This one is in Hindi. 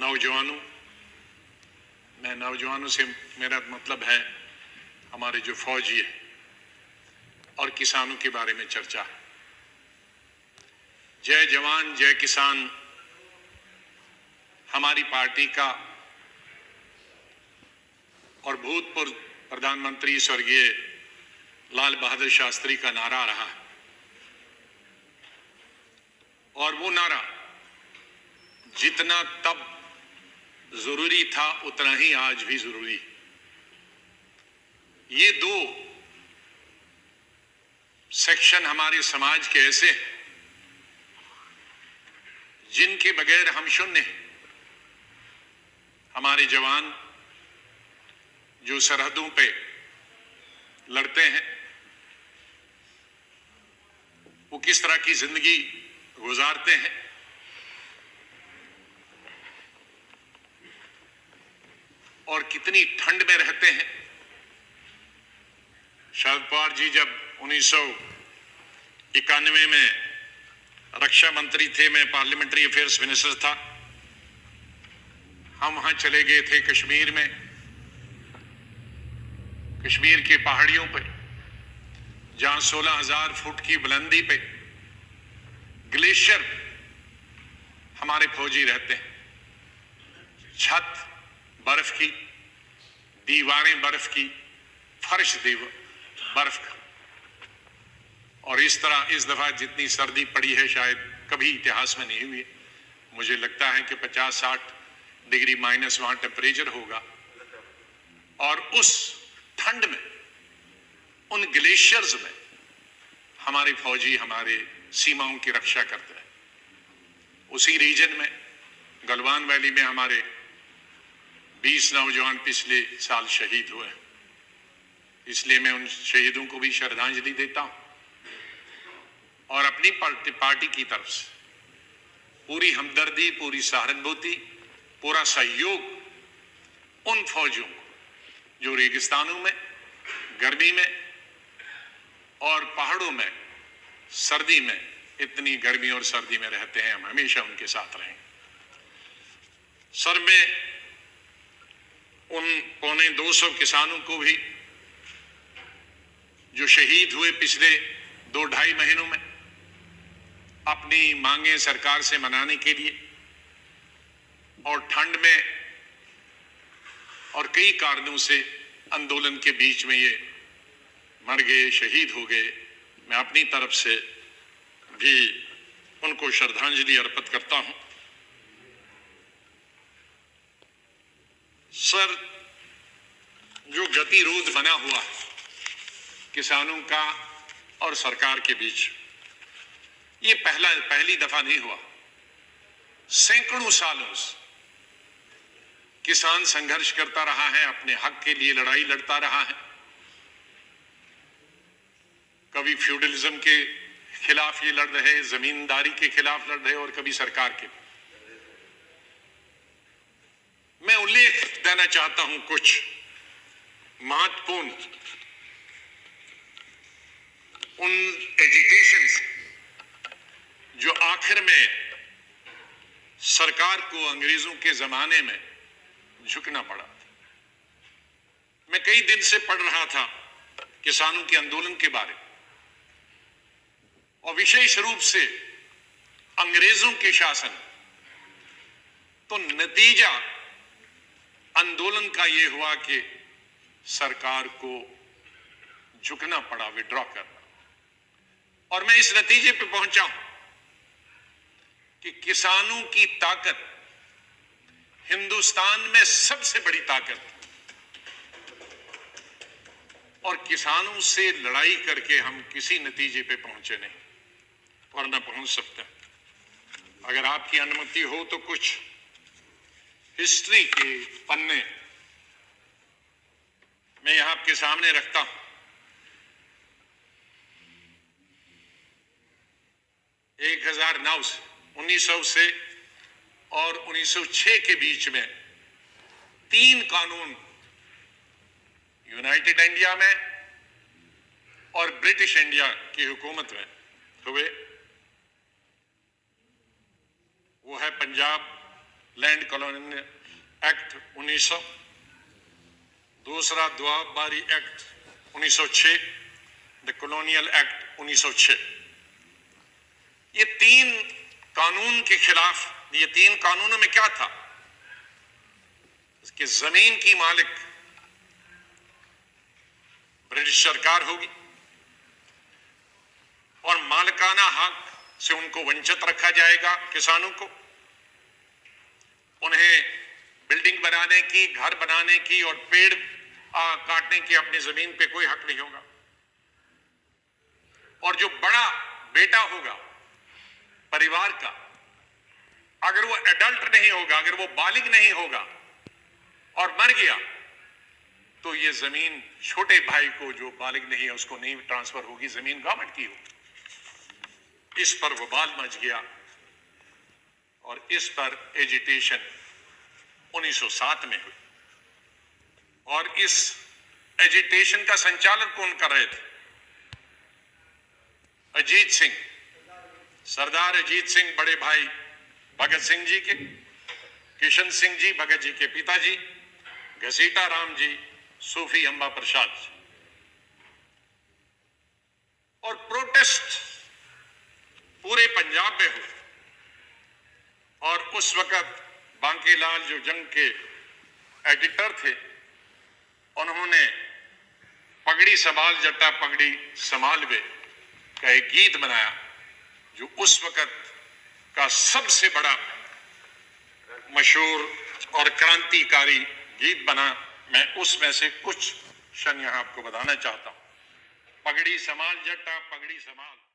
नौजवानों, मैं नौजवानों से मेरा मतलब है हमारे जो फौजी है और किसानों के बारे में चर्चा है। जय जवान जय किसान हमारी पार्टी का और भूतपूर्व प्रधानमंत्री स्वर्गीय लाल बहादुर शास्त्री का नारा रहा है और वो नारा जितना तब जरूरी था उतना ही आज भी जरूरी। ये दो सेक्शन हमारे समाज के ऐसे हैं जिनके बगैर हम शून्य हैं। हमारे जवान जो सरहदों पे लड़ते हैं वो किस तरह की जिंदगी गुजारते हैं, और कितनी ठंड में रहते हैं। शरद पवार जी जब 1991 में रक्षा मंत्री थे, मैं पार्लियामेंट्री अफेयर्स मिनिस्टर था, हम वहां चले गए थे कश्मीर में, कश्मीर के पहाड़ियों पर जहां 16,000 फुट की बुलंदी पे ग्लेशियर हमारे फौजी रहते हैं। छत बर्फ की, दीवारें बर्फ की, फर्श बर्फ का, और इस तरह इस दफा जितनी सर्दी पड़ी है शायद कभी इतिहास में नहीं हुई। मुझे लगता है कि 50-60 डिग्री माइनस वहां टेम्परेचर होगा, और उस ठंड में उन ग्लेशियर्स में हमारे फौजी हमारे सीमाओं की रक्षा करते हैं। उसी रीजन में गलवान वैली में हमारे 20 नौजवान पिछले साल शहीद हुए, इसलिए मैं उन शहीदों को भी श्रद्धांजलि देता हूं और अपनी पार्टी की तरफ से पूरी हमदर्दी, पूरी सहानुभूति, पूरा सहयोग उन फौजियों को जो रेगिस्तानों में, गर्मी में और पहाड़ों में सर्दी में, इतनी गर्मी और सर्दी में रहते हैं, हम हमेशा उनके साथ रहेंगे। सर, मैं उन 225 किसानों को भी जो शहीद हुए पिछले 2-2.5 महीनों में अपनी मांगे सरकार से मनाने के लिए, और ठंड में और कई कारणों से आंदोलन के बीच में ये मर गए, शहीद हो गए, मैं अपनी तरफ से भी उनको श्रद्धांजलि अर्पित करता हूं। सर, जो गतिरोध बना हुआ है किसानों का और सरकार के बीच, ये पहली दफा नहीं हुआ। सैकड़ों सालों से किसान संघर्ष करता रहा है, अपने हक के लिए लड़ाई लड़ता रहा है, कभी फ्यूडलिज्म के खिलाफ ये लड़ रहे, जमींदारी के खिलाफ लड़ रहे, और कभी सरकार के। मैं उल्लेख देना चाहता हूं कुछ महत्वपूर्ण उन एजिटेशंस जो आखिर में सरकार को अंग्रेजों के जमाने में झुकना पड़ा था। मैं कई दिन से पढ़ रहा था किसानों के आंदोलन के बारे में, और विशेष रूप से अंग्रेजों के शासन, तो नतीजा आंदोलन का यह हुआ कि सरकार को झुकना पड़ा, विड्रॉ करना। और मैं इस नतीजे पे पहुंचा हूं कि किसानों की ताकत हिंदुस्तान में सबसे बड़ी ताकत, और किसानों से लड़ाई करके हम किसी नतीजे पे पहुंचे नहीं और न पहुंच सकते। अगर आपकी अनुमति हो तो कुछ हिस्ट्री के पन्ने मैं यहां आपके सामने रखता हूं। 1900 से और 1906 के बीच में 3 कानून यूनाइटेड इंडिया में और ब्रिटिश इंडिया की हुकूमत में हुए। वो है पंजाब लैंड कॉलोनियल एक्ट 1900, दूसरा दुआबारी एक्ट 1906, द कॉलोनियल एक्ट 1906। ये तीन कानून के खिलाफ, ये तीन कानूनों में क्या था कि जमीन की मालिक ब्रिटिश सरकार होगी और मालिकाना हक से उनको वंचित रखा जाएगा। किसानों को उन्हें बिल्डिंग बनाने की, घर बनाने की और पेड़ काटने की अपनी जमीन पे कोई हक नहीं होगा। और जो बड़ा बेटा होगा परिवार का, अगर वो एडल्ट नहीं होगा, अगर वो बालिग नहीं होगा और मर गया, तो ये जमीन छोटे भाई को जो बालिग नहीं है उसको नहीं ट्रांसफर होगी, जमीन गवर्नमेंट की होगी। इस पर बवाल मच गया और इस पर एजिटेशन 1907 में हुई। और इस एजिटेशन का संचालन कौन कर रहे थे? अजीत सिंह, सरदार अजीत सिंह, बड़े भाई भगत सिंह जी के, किशन सिंह जी भगत जी के पिताजी, घसीटा राम जी, सूफी अंबा प्रसाद जी। और प्रोटेस्ट पूरे पंजाब में हुए। और उस वक्त बांकीलाल जो जंग के एडिटर थे, उन्होंने पगड़ी संभाल जट्टा पगड़ी संभाल वे का एक गीत बनाया, जो उस वक्त का सबसे बड़ा मशहूर और क्रांतिकारी गीत बना। मैं उसमें से कुछ क्षण यहां आपको बताना चाहता हूं। पगड़ी संभाल जट्टा पगड़ी संभाल।